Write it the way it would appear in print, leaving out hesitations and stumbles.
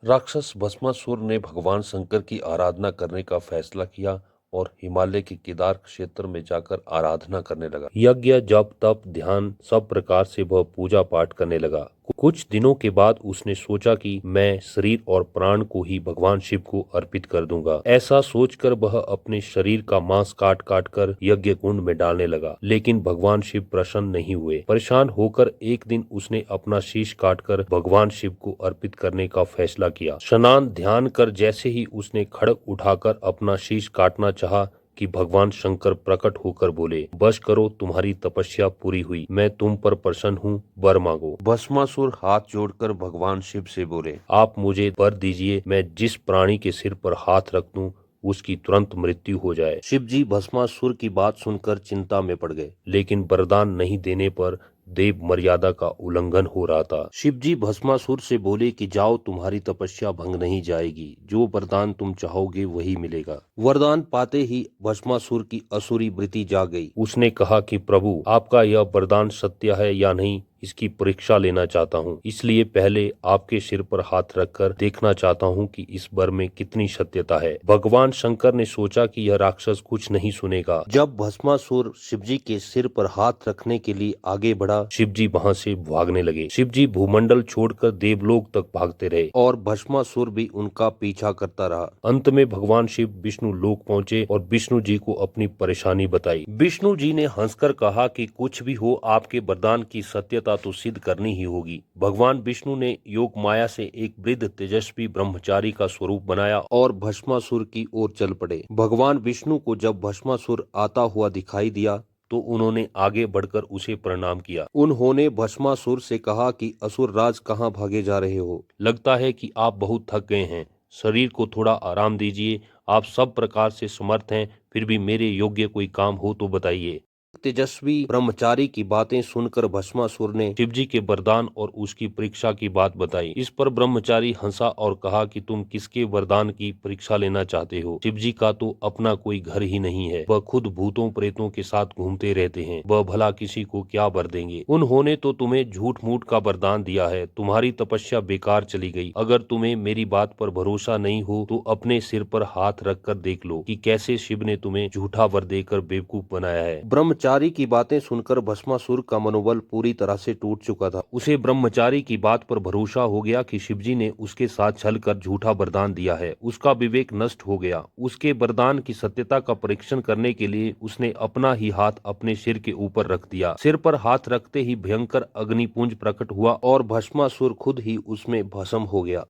राक्षस भस्मासुर ने भगवान शंकर की आराधना करने का फैसला किया और हिमालय के केदार क्षेत्र में जाकर आराधना करने लगा। यज्ञ, जप, तप, ध्यान सब प्रकार से वह पूजा पाठ करने लगा। कुछ दिनों के बाद उसने सोचा कि मैं शरीर और प्राण को ही भगवान शिव को अर्पित कर दूंगा। ऐसा सोचकर वह अपने शरीर का मांस काट काट कर यज्ञ कुंड में डालने लगा, लेकिन भगवान शिव प्रसन्न नहीं हुए। परेशान होकर एक दिन उसने अपना शीश काटकर भगवान शिव को अर्पित करने का फैसला किया। स्नान ध्यान कर जैसे ही उसने खड्ग उठाकर अपना शीश काटना चाहा कि भगवान शंकर प्रकट होकर बोले, बस करो, तुम्हारी तपस्या पूरी हुई, मैं तुम पर प्रसन्न हूँ, वर मांगो। भस्मासुर हाथ जोड़कर भगवान शिव से बोले, आप मुझे वर दीजिए, मैं जिस प्राणी के सिर पर हाथ रख दूं उसकी तुरंत मृत्यु हो जाए। शिव जी भस्मासुर की बात सुनकर चिंता में पड़ गए, लेकिन वरदान नहीं देने पर देव मर्यादा का उल्लंघन हो रहा था। शिव जी भस्मासुर से बोले कि जाओ, तुम्हारी तपस्या भंग नहीं जाएगी, जो वरदान तुम चाहोगे वही मिलेगा। वरदान पाते ही भस्मासुर की असुरी वृत्ति जाग गई। उसने कहा कि प्रभु, आपका यह वरदान सत्य है या नहीं, इसकी परीक्षा लेना चाहता हूँ, इसलिए पहले आपके सिर पर हाथ रखकर देखना चाहता हूँ कि इस वर में कितनी सत्यता है। भगवान शंकर ने सोचा कि यह राक्षस कुछ नहीं सुनेगा। जब भस्मासुर शिवजी के सिर पर हाथ रखने के लिए आगे बढ़ा, शिवजी वहां से भागने लगे। शिवजी भूमंडल छोड़कर देवलोक तक भागते रहे और भस्मासुर भी उनका पीछा करता रहा। अंत में भगवान शिव विष्णु लोक पहुंचे और विष्णु जी को अपनी परेशानी बताई। विष्णु जी ने हंसकर कहा कि कुछ भी हो, आपके वरदान की सत्यता तो सिद्ध करनी ही होगी। भगवान विष्णु ने योग माया से एक वृद्ध तेजस्वी ब्रह्मचारी का स्वरूप बनाया और भस्मासुर की ओर चल पड़े। भगवान विष्णु को जब भस्मासुर आता हुआ दिखाई दिया तो उन्होंने आगे बढ़कर उसे प्रणाम किया। उन्होंने भस्मासुर से कहा कि असुर राज, कहाँ भागे जा रहे हो? लगता है कि आप बहुत थक गए हैं, शरीर को थोड़ा आराम दीजिए। आप सब प्रकार से समर्थ हैं, फिर भी मेरे योग्य कोई काम हो तो बताइए। तेजस्वी ब्रह्मचारी की बातें सुनकर भस्मासुर ने शिवजी के वरदान और उसकी परीक्षा की बात बताई। इस पर ब्रह्मचारी हंसा और कहा कि तुम किसके वरदान की परीक्षा लेना चाहते हो? शिवजी का तो अपना कोई घर ही नहीं है, वह खुद भूतों प्रेतों के साथ घूमते रहते हैं, वह भला किसी को क्या वर देंगे? उन्होंने तो तुम्हें झूठ मूठ का वरदान दिया है, तुम्हारी तपस्या बेकार चली गई। अगर तुम्हें मेरी बात पर भरोसा नहीं हो तो अपने सिर पर हाथ रख कर देख लो कि कैसे शिव ने तुम्हें झूठा वर देकर बेवकूफ बनाया है। ब्रह्मचारी की बातें सुनकर भस्मासुर का मनोबल पूरी तरह से टूट चुका था। उसे ब्रह्मचारी की बात पर भरोसा हो गया कि शिवजी ने उसके साथ छल कर झूठा वरदान दिया है। उसका विवेक नष्ट हो गया। उसके वरदान की सत्यता का परीक्षण करने के लिए उसने अपना ही हाथ अपने सिर के ऊपर रख दिया। सिर पर हाथ रखते ही भयंकर अग्निपुंज प्रकट हुआ और भस्मासुर खुद ही उसमें भस्म हो गया।